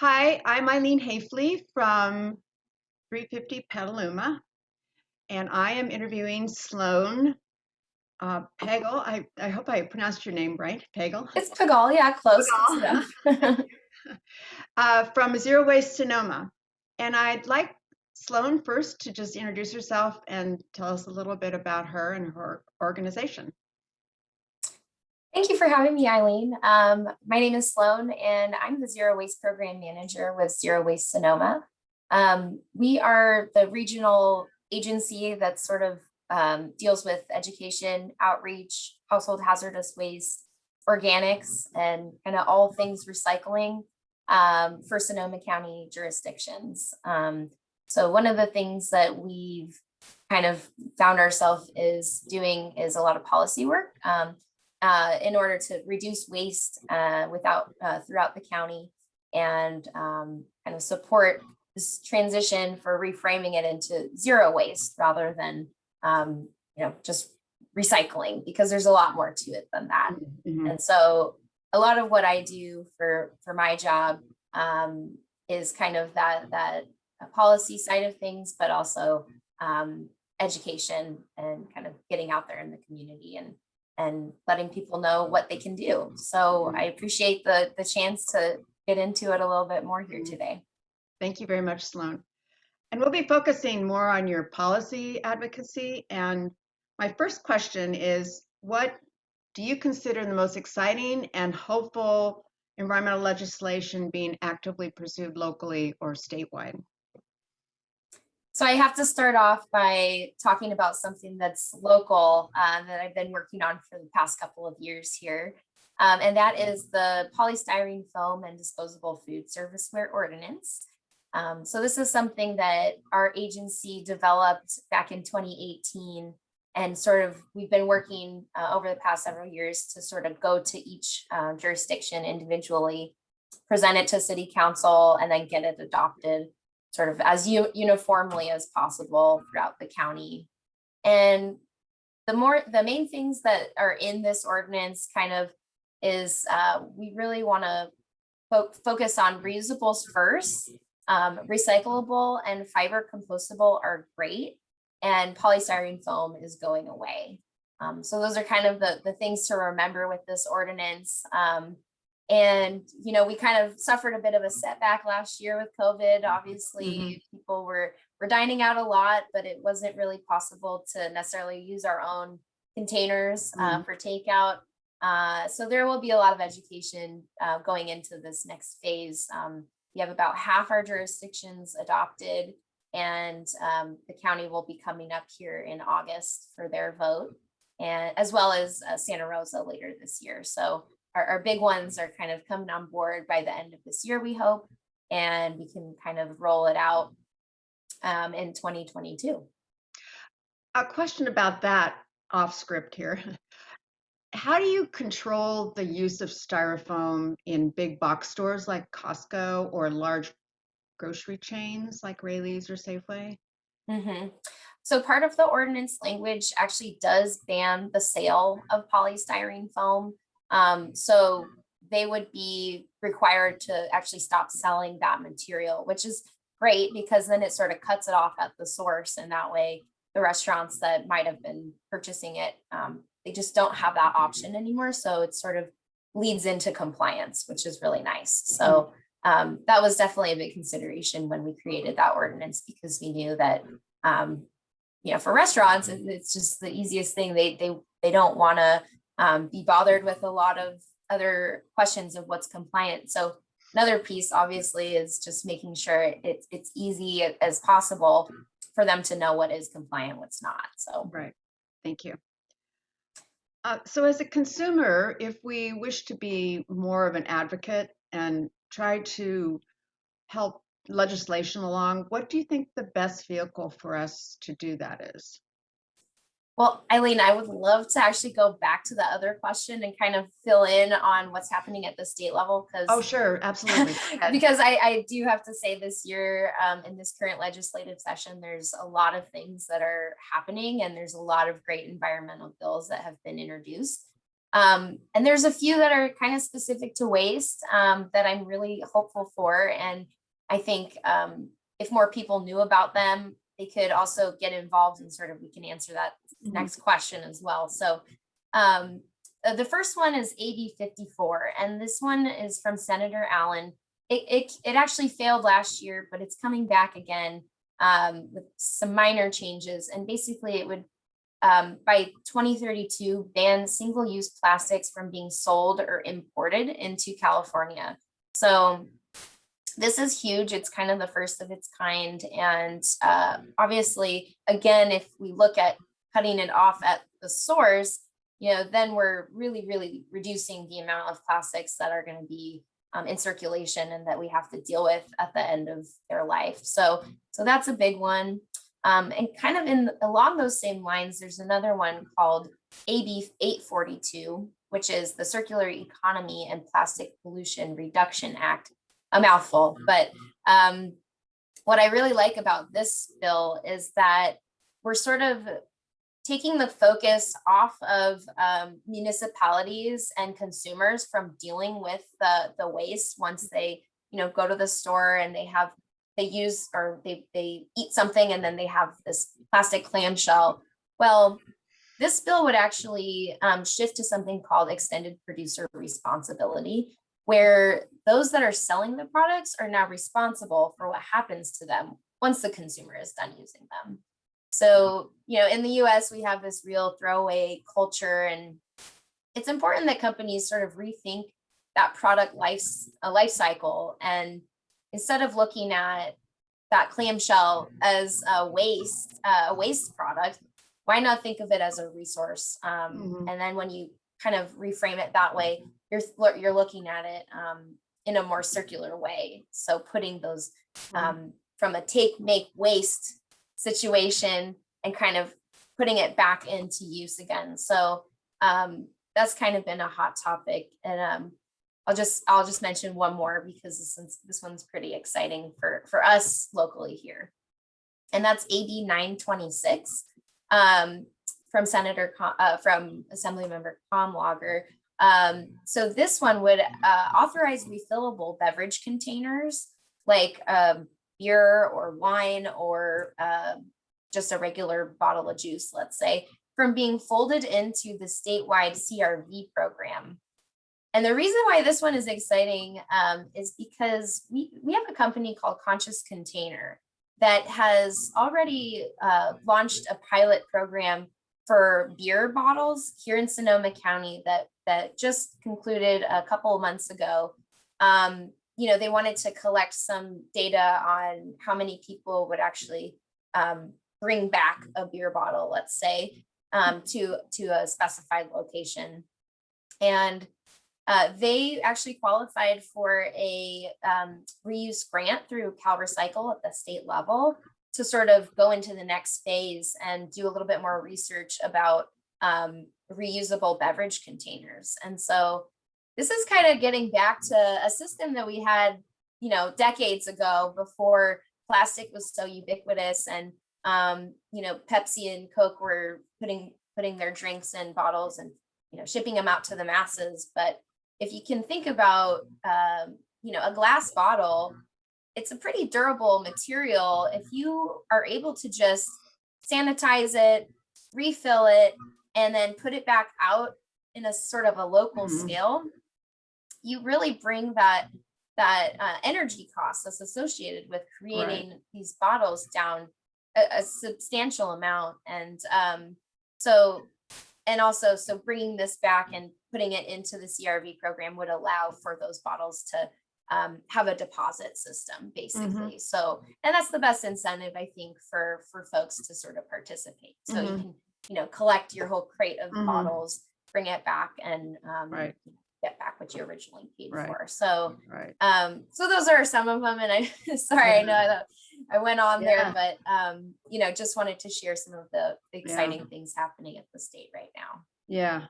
Hi, I'm Eileen Hafley from 350 Petaluma, and I am interviewing Sloane Pagal. I hope I pronounced your name right, Pagal. It's Pagal, yeah, close Pagal, enough. from Zero Waste Sonoma. And I'd like Sloane first to just introduce herself and tell us a little bit about her and her organization. Thank you for having me, Eileen. My name is Sloane, and I'm the Zero Waste Program Manager with Zero Waste Sonoma. We are the regional agency that sort of deals with education, outreach, household hazardous waste, organics, and kind of all things recycling for Sonoma County jurisdictions. So one of the things that we've kind of found ourselves is doing is a lot of policy work. In order to reduce waste throughout the county and kind of support this transition for reframing it into zero waste rather than just recycling, because there's a lot more to it than that. Mhm. And so a lot of what I do for my job is kind of that policy side of things, but also education and kind of getting out there in the community and letting people know what they can do. So I appreciate the chance to get into it a little bit more here today. Thank you very much, Sloane. And we'll be focusing more on your policy advocacy. And my first question is, what do you consider the most exciting and hopeful environmental legislation being actively pursued locally or statewide? So I have to start off by talking about something that's local that I've been working on for the past couple of years here. And that is the polystyrene foam and disposable food serviceware ordinance. So this is something that our agency developed back in 2018, and sort of we've been working over the past several years to sort of go to each jurisdiction individually, present it to city council, and then get it adopted sort of as uniformly as possible throughout the county. And the main things that are in this ordinance kind of is we really want to focus on reusables first. Recyclable and fiber compostable are great, and polystyrene foam is going away. So those are kind of the things to remember with this ordinance. And we kind of suffered a bit of a setback last year with COVID. Obviously, people were dining out a lot, but it wasn't really possible to necessarily use our own containers for takeout. So there will be a lot of education going into this next phase. We have about half our jurisdictions adopted, and the county will be coming up here in August for their vote, and as well as Santa Rosa later this year. So our big ones are kind of coming on board by the end of this year, we hope, and we can kind of roll it out in 2022. A question about that off script here. How do you control the use of styrofoam in big box stores like Costco or large grocery chains like Rayleigh's or Safeway? Mm-hmm. So part of the ordinance language actually does ban the sale of polystyrene foam. So they would be required to actually stop selling that material, which is great because then it sort of cuts it off at the source. And that way the restaurants that might have been purchasing it, they just don't have that option anymore. So it sort of leads into compliance, which is really nice. So that was definitely a big consideration when we created that ordinance, because we knew that for restaurants, it's just the easiest thing. They don't want to be bothered with a lot of other questions of what's compliant. So another piece, obviously, is just making sure it's easy as possible for them to know what is compliant, what's not. So Right. Thank you. So as a consumer, if we wish to be more of an advocate and try to help legislation along, what do you think the best vehicle for us to do that is? Well, Eileen, I would love to actually go back to the other question and kind of fill in on what's happening at the state level, Oh, because sure, absolutely. Go ahead. because I do have to say this year in this current legislative session, there's a lot of things that are happening, and there's a lot of great environmental bills that have been introduced. And there's a few that are kind of specific to waste that I'm really hopeful for. And I think if more people knew about them, they could also get involved and sort of, we can answer that Mhm. next question as well. So um, the first one is AB 54, and this one is from Senator Allen. It actually failed last year, but it's coming back again with some minor changes. And basically it would by 2032 ban single-use plastics from being sold or imported into California. So this is huge. It's kind of the first of its kind. And obviously, again, if we look at cutting it off at the source, then we're really, really reducing the amount of plastics that are going to be in circulation and that we have to deal with at the end of their life. So that's a big one. And kind of along those same lines, there's another one called AB 842, which is the Circular Economy and Plastic Pollution Reduction Act. A mouthful, but what I really like about this bill is that we're sort of taking the focus off of municipalities and consumers from dealing with the waste once they go to the store and they use or they eat something and then they have this plastic clamshell. Well, this bill would actually shift to something called extended producer responsibility, where those that are selling the products are now responsible for what happens to them once the consumer is done using them. So, in the US, we have this real throwaway culture, and it's important that companies sort of rethink that product life cycle. And instead of looking at that clamshell as a waste product, why not think of it as a resource? And then when you kind of reframe it that way, you're looking at it in a more circular way. So putting those from a take, make, waste situation and kind of putting it back into use again. So that's kind of been a hot topic. And I'll just mention one more because this one's pretty exciting for us locally here. And that's AB 926 from from Assemblymember Comlager. So this one would authorize refillable beverage containers like beer or wine or just a regular bottle of juice, let's say, from being folded into the statewide CRV program. And the reason why this one is exciting is because we have a company called Conscious Container that has already launched a pilot program for beer bottles here in Sonoma County that just concluded a couple of months ago. They wanted to collect some data on how many people would actually bring back a beer bottle, let's say, to a specified location. And they actually qualified for a reuse grant through Cal Recycle at the state level to sort of go into the next phase and do a little bit more research about reusable beverage containers. And so this is kind of getting back to a system that we had, decades ago before plastic was so ubiquitous and, Pepsi and Coke were putting their drinks in bottles and, shipping them out to the masses. But if you can think about, a glass bottle, it's a pretty durable material. If you are able to just sanitize it, refill it, and then put it back out in a sort of a local scale, you really bring that energy cost that's associated with creating these bottles down a substantial amount. And so bringing this back and putting it into the CRV program would allow for those bottles to have a deposit system, basically. So, and that's the best incentive, I think, for folks to sort of participate. So you can, collect your whole crate of bottles, bring it back, and get back what you originally paid for. So, so those are some of them. And I, sorry, I know I went on there, but just wanted to share some of the exciting things happening at the state right now. Yeah.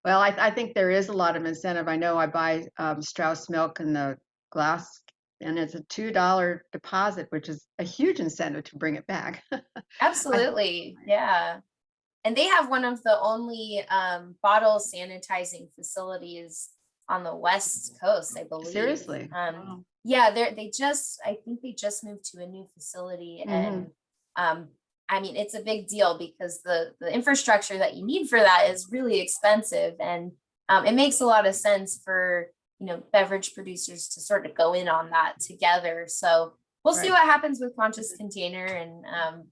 Well, I think there is a lot of incentive. I know I buy Strauss milk in the glass, and it's a $2 deposit, which is a huge incentive to bring it back. Absolutely. Yeah. And they have one of the only bottle sanitizing facilities on the West Coast, I believe. Seriously? Wow. Yeah, I think they just moved to a new facility, Hmm. and I mean, it's a big deal because the infrastructure that you need for that is really expensive, and it makes a lot of sense for, beverage producers to sort of go in on that together. So we'll see Right. what happens with Conscious Container, and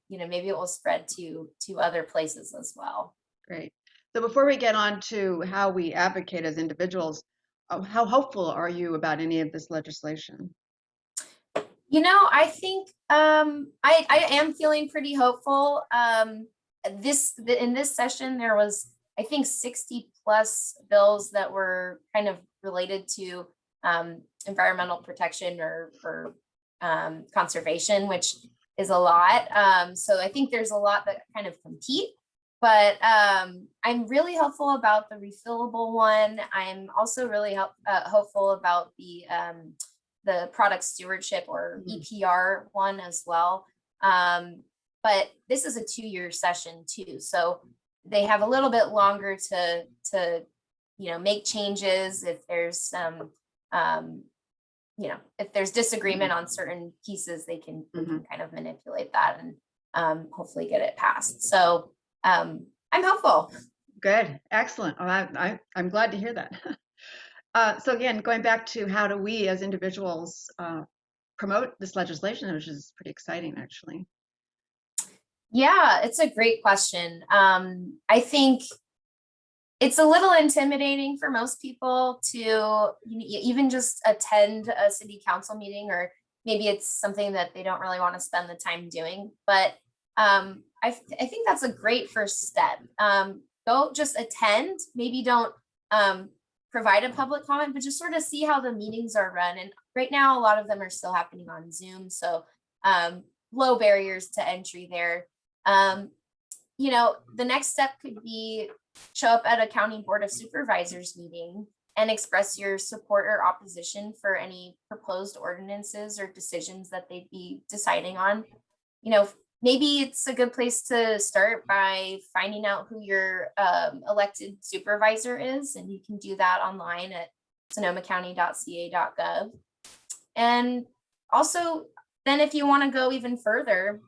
maybe it will spread to other places as well. Great. So before we get on to how we advocate as individuals, how hopeful are you about any of this legislation? I think I am feeling pretty hopeful. In this session there was, I think, 60 plus bills that were kind of related to environmental protection or conservation, which is a lot. So I think there's a lot that kind of compete. But I'm really hopeful about the refillable one. I'm also really hopeful about the product stewardship or Mhm. EPR one as well. But this is a 2-year session too, so they have a little bit longer to make changes if there's some if there's disagreement on certain pieces, they can kind of manipulate that and hopefully get it passed. So I'm hopeful. Good. Excellent. I'm glad to hear that. So again, going back to how do we as individuals promote this legislation, which is pretty exciting, actually. Yeah, it's a great question. I think it's a little intimidating for most people to even just attend a city council meeting, or maybe it's something that they don't really want to spend the time doing. But I think that's a great first step. Go just attend, maybe don't provide a public comment, but just sort of see how the meetings are run. And right now, a lot of them are still happening on Zoom. So low barriers to entry there. Um, the next step could be show up at a county board of supervisors meeting and express your support or opposition for any proposed ordinances or decisions that they'd be deciding on. Maybe it's a good place to start by finding out who your elected supervisor is, and you can do that online at sonomacounty.ca.gov. And also, then if you want to go even further,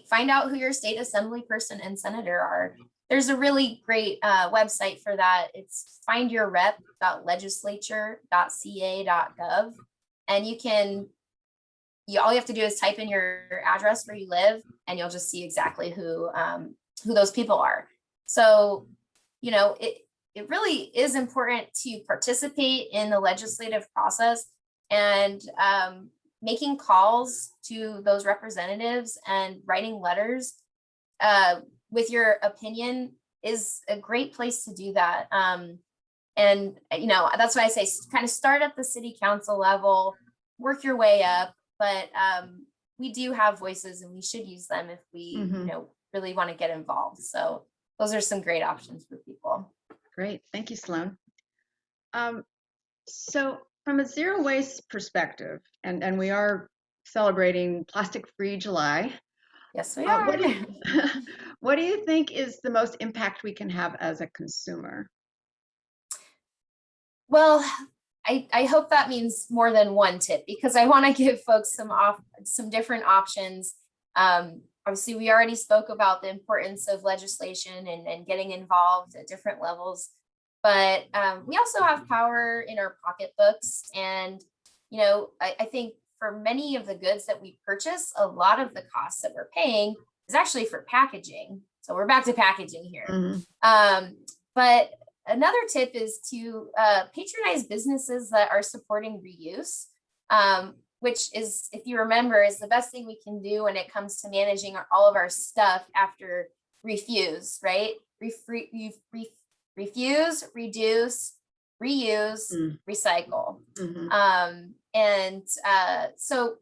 find out who your state assembly person and senator are. There's a really great website for that. It's findyourrep.legislature.ca.gov. And all you have to do is type in your address where you live, and you'll just see exactly who those people are. So, it really is important to participate in the legislative process, and making calls to those representatives and writing letters with your opinion is a great place to do that. And that's why I say kind of start at the city council level, work your way up. But we do have voices, and we should use them if we Hmm. really want to get involved. So those are some great options for people. Great. Thank you, Sloane. So from a zero waste perspective, and we are celebrating Plastic-Free July, Yes, we what are. do you what do you think is the most impact we can have as a consumer? Well, I hope that means more than one tip, because I want to give folks some different options. Obviously, we already spoke about the importance of legislation and getting involved at different levels, but we also have power in our pocketbooks. And I think for many of the goods that we purchase, a lot of the costs that we're paying is actually for packaging. So we're back to packaging here. Mhm. But another tip is to patronize businesses that are supporting reuse, which is, if you remember, is the best thing we can do when it comes to managing all of our stuff after refuse, right? Refuse, reduce, reuse, Mm. recycle. Mhm. So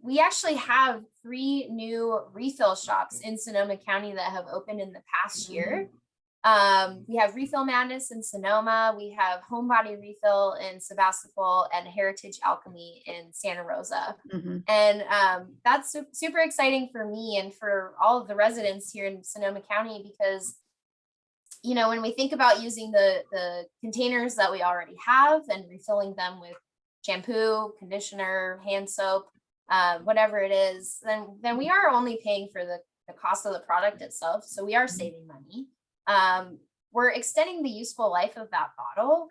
we actually have 3 new refill shops in Sonoma County that have opened in the past year. We have Refill Madness in Sonoma. We have Homebody Refill in Sebastopol and Heritage Alchemy in Santa Rosa. Mhm. And that's super exciting for me and for all of the residents here in Sonoma County because, you know, when we think about using the containers that we already have and refilling them with shampoo, conditioner, hand soap, whatever it is, then we are only paying for the cost of the product itself. So we are saving money. We're extending the useful life of that bottle.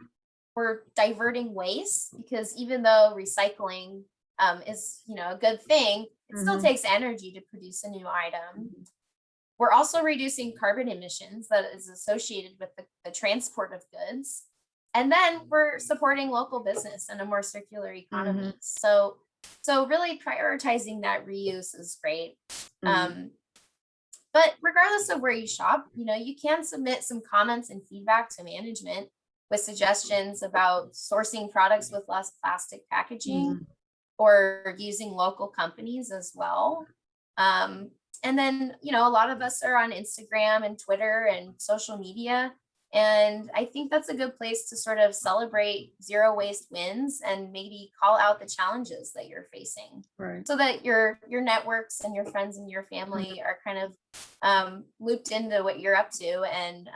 We're diverting waste because even though recycling is, you know, a good thing, it still Mhm. takes energy to produce a new item. We're also reducing carbon emissions that is associated with the transport of goods. And then we're supporting local business and a more circular Mhm. economy. So really prioritizing that reuse is great. Mhm. Um, but regardless of where you shop, you know, you can submit some comments and feedback to management with suggestions about sourcing products with less plastic packaging Mhm. or using local companies as well. Um, and then, you know, a lot of us are on Instagram and Twitter and social media. And I think that's a good place to sort of celebrate zero waste wins and maybe call out the challenges that you're facing Right. so that your networks and your friends and your Mhm. family are kind of looped into what you're up to and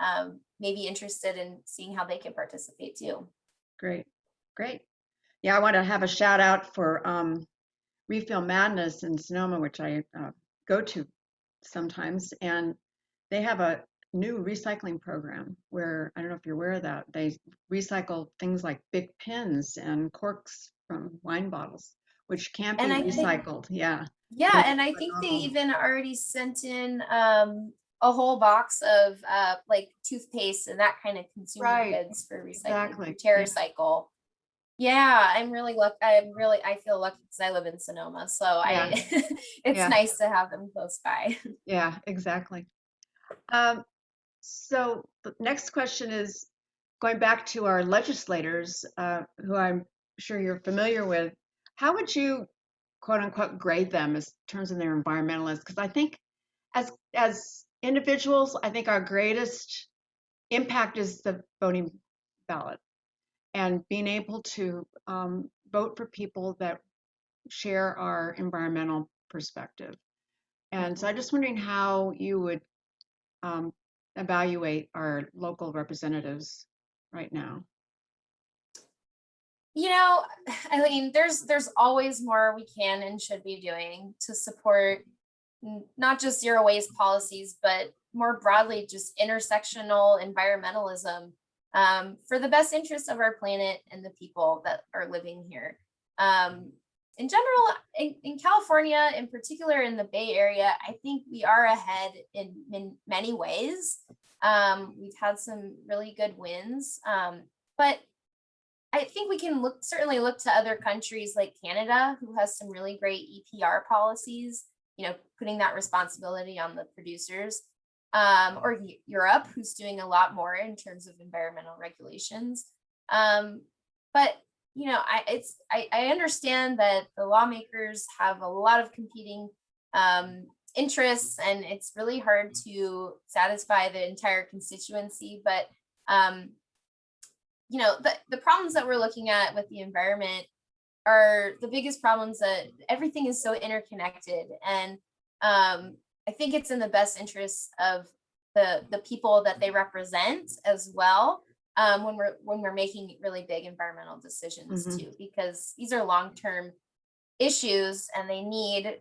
maybe interested in seeing how they can participate too. Great. Great. Yeah, I want to have a shout out for Refill Madness in Sonoma, which I go to sometimes, and they have a new recycling program where I don't know if you're aware of that. They recycle things like big pins and corks from wine bottles, which can't And be I think recycled. Yeah, Yeah, and and it's I think they phenomenal. even already sent in a whole box of like toothpaste and that kind of consumer Right, goods for recycling through exactly. Yeah, TerraCycle. Yeah, I feel lucky because I live in Sonoma, so yeah, I it's yeah, nice to have them close by. yeah, exactly. Um, so the next question is going back to our legislators, who I'm sure you're familiar with. How would you quote unquote grade them as terms of their environmentalists? Because I think as individuals, I think our greatest impact is the voting ballot and being able to vote for people that share our environmental perspective. And so I'm Mhm. just wondering how you would um, evaluate our local representatives right now. You know, I mean, there's always more we can and should be doing to support not just zero waste policies, but more broadly, just intersectional environmentalism for the best interest of our planet and the people that are living here. Um, in general, in California, in particular in the Bay Area, I think we are ahead in many ways. We've had some really good wins, but I think we can certainly look to other countries like Canada, who has some really great EPR policies, you know, putting that responsibility on the producers, or Europe, who's doing a lot more in terms of environmental regulations. Um, but you know, I understand that the lawmakers have a lot of competing interests, and it's really hard to satisfy the entire constituency. But you know, the problems that we're looking at with the environment are the biggest problems that everything is so interconnected. And I think it's in the best interest of the people that they represent as well, when we're making really big environmental decisions Hmm. too, because these are long-term issues and they need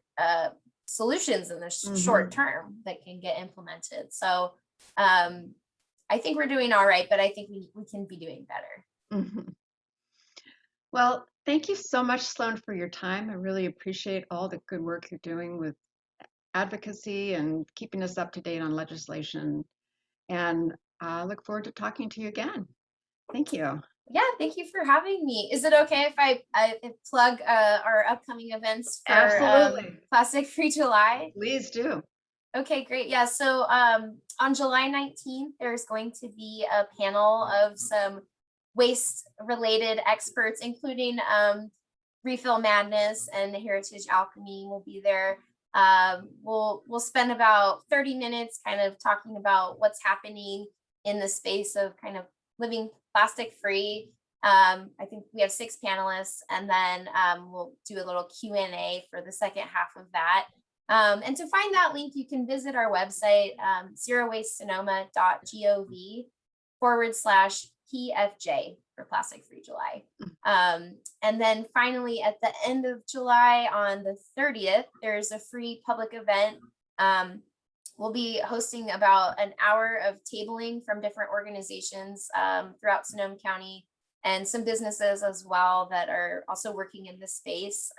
solutions in the short Hmm. term that can get implemented. So um, I think we're doing all right, but I think we can be doing better. Hmm. Well, thank you so much, Sloan, for your time. I really appreciate all the good work you're doing with advocacy and keeping us up to date on legislation. And I look forward to talking to you again. Thank you. Yeah, thank you for having me. Is it okay if I plug our upcoming events for Absolutely. Plastic Free July? Please do. Okay, great. Yeah, so on July 19th, there's going to be a panel of some waste related experts, including Refill Madness and the Heritage Alchemy will be there. We'll spend about 30 minutes kind of talking about what's happening in the space of kind of living plastic free. I think we have 6 panelists, and then we'll do a little Q&A for the second half of that. And to find that link, you can visit our website, zerowastesonoma.gov/PFJ for Plastic Free July. And then finally, at the end of July, on the 30th, there's a free public event. We'll be hosting about an hour of tabling from different organizations throughout Sonoma County, and some businesses as well that are also working in this space.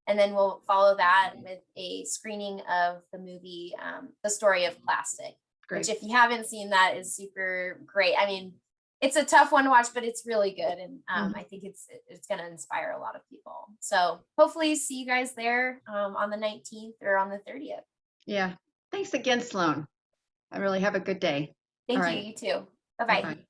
And then we'll follow that with a screening of the movie, The Story of Plastic, Great. which, if you haven't seen that, is super great. I mean, it's a tough one to watch, but it's really good. And I think it's going to inspire a lot of people. So hopefully see you guys there on the 19th or on the 30th. Yeah. Thanks again, Sloane. I really have a good day. Thank you. You too. Bye-bye. Bye-bye.